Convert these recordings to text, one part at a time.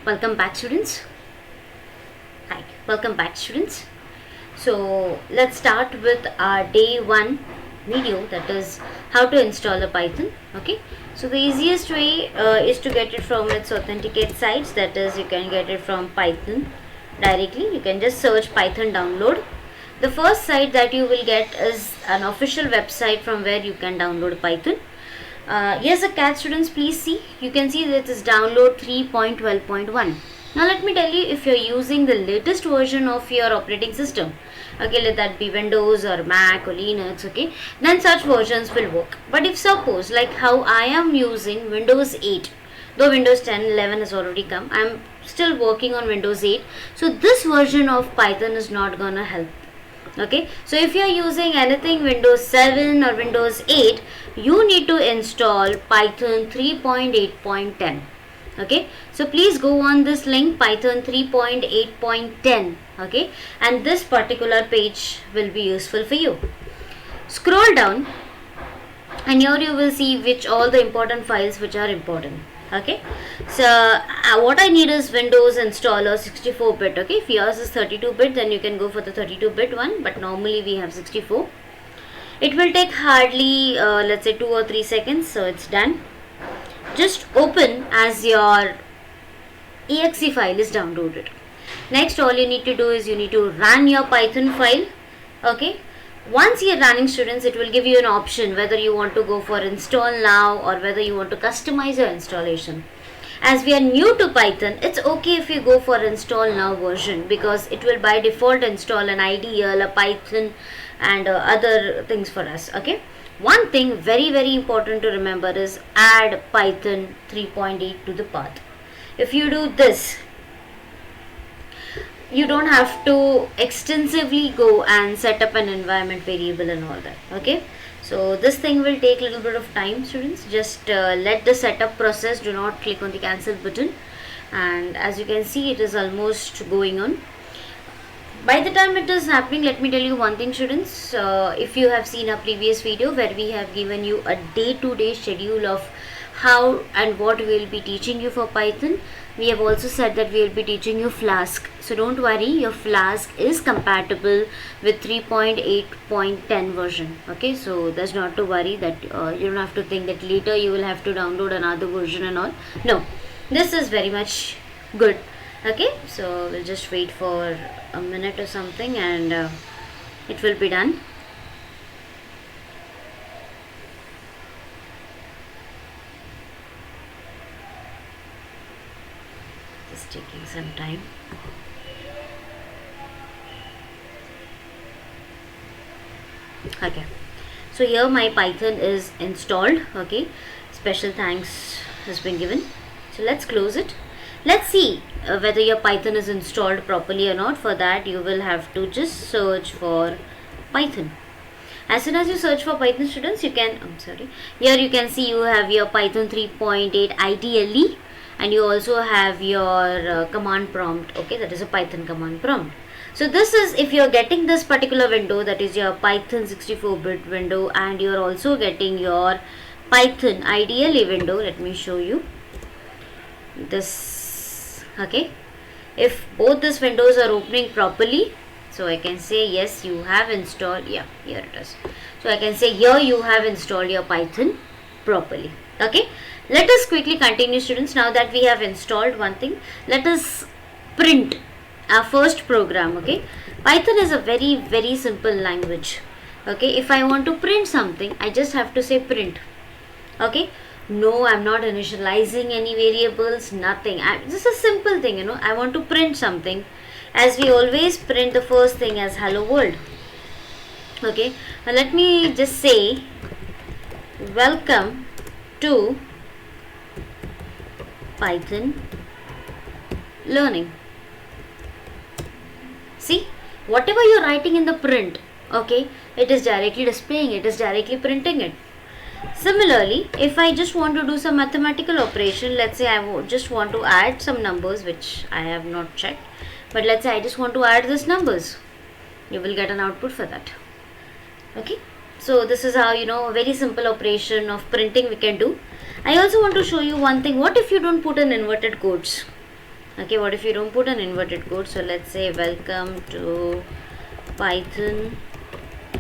Welcome back, students. Hi, welcome back, students. So let's start with our day 1 video, that is how to install a Python. Okay, so the easiest way is to get it from its authenticate sites, that is you can get it from Python directly. You can just search Python download. The first site that you will get is an official website from where you can download Python. Yes, the CAT students, please see. You can see that it is download 3.12.1. Now let me tell you, if you're using the latest version of your operating system, okay, let that be Windows or Mac or Linux, okay, then such versions will work. But if suppose, like how I am using Windows 8, though Windows 10, 11 has already come, I'm still working on Windows 8. So this version of Python is not gonna help. Okay, so if you are using anything Windows 7 or Windows 8, you need to install Python 3.8.10. okay, so please go on this link, Python 3.8.10. okay, and this particular page will be useful for you. Scroll down and here you will see which all the important files which are important. Okay, so what I need is Windows installer 64-bit. okay, if yours is 32-bit, then you can go for the 32-bit one, but normally we have 64. It will take hardly let's say 2 or 3 seconds, so it's done. Just open as your exe file is downloaded. Next, all you need to do is you need to run your Python file. Okay, once you're running, students, it will give you an option whether you want to go for install now or whether you want to customize your installation. As we are new to Python, it's okay if you go for install now version, because it will by default install an IDE, a Python and other things for us. Okay, one thing very important to remember is add Python 3.8 to the path. If you do this, you don't have to extensively go and set up an environment variable and all that. Okay, so this thing will take a little bit of time, students. Just let the setup process, do not click on the cancel button, and as you can see, it is almost going on. By the time it is happening, let me tell you one thing, students. If you have seen a previous video where we have given you a day-to-day schedule of how and what we will be teaching you for Python, we have also said that we will be teaching you Flask. So don't worry, your Flask is compatible with 3.8.10 version. Okay, so there's not to worry that you don't have to think that later you will have to download another version and all. No, this is very much good. Okay, so we'll just wait for a minute or something and it will be done. Just taking some time. Okay, so here my Python is installed. Okay, special thanks has been given. So let's close it. Let's see whether your Python is installed properly or not. For that, you will have to just search for Python. As soon as you search for Python, students, you can, here you can see you have your Python 3.8 IDLE, and you also have your command prompt. Okay, that is a Python command prompt. So this is, if you're getting this particular window, that is your Python 64-bit window, and you're also getting your Python IDLE window. Let me show you this. Okay, if both these windows are opening properly, so I can say yes, you have installed. Yeah, here it is. So I can say here you have installed your Python properly. Okay, let us quickly continue, students. Now that we have installed one thing, let us print our first program. Okay, Python is a very simple language. Okay, if I want to print something, I just have to say print. Okay, no, I'm not initializing any variables, nothing. Just a simple thing, you know, I want to print something. As we always print the first thing as hello world. Okay, now let me just say welcome to Python learning. See, whatever you're writing in the print, okay, it is directly displaying, it is directly printing it. Similarly, if I just want to do some mathematical operation, let's say I just want to add some numbers which I have not checked, but let's say I just want to add these numbers, you will get an output for that. Okay, so this is how, you know, a very simple operation of printing we can do. I also want to show you one thing. What if you don't put in inverted quotes? Okay, what if you don't put an inverted quote? So let's say welcome to Python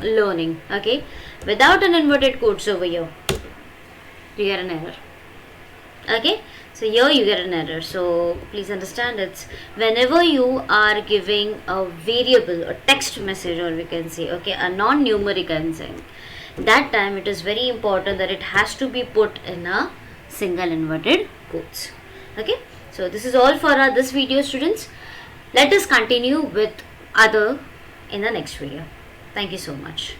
learning. Okay, without an inverted quotes over here, you get an error. Okay, so here you get an error. So please understand, it's whenever you are giving a variable, a text message, or we can say, okay, a non-numeric I'm saying, that time it is very important that it has to be put in a single inverted quotes. Okay, so this is all for this video, students. Let us continue with other in the next video. Thank you so much.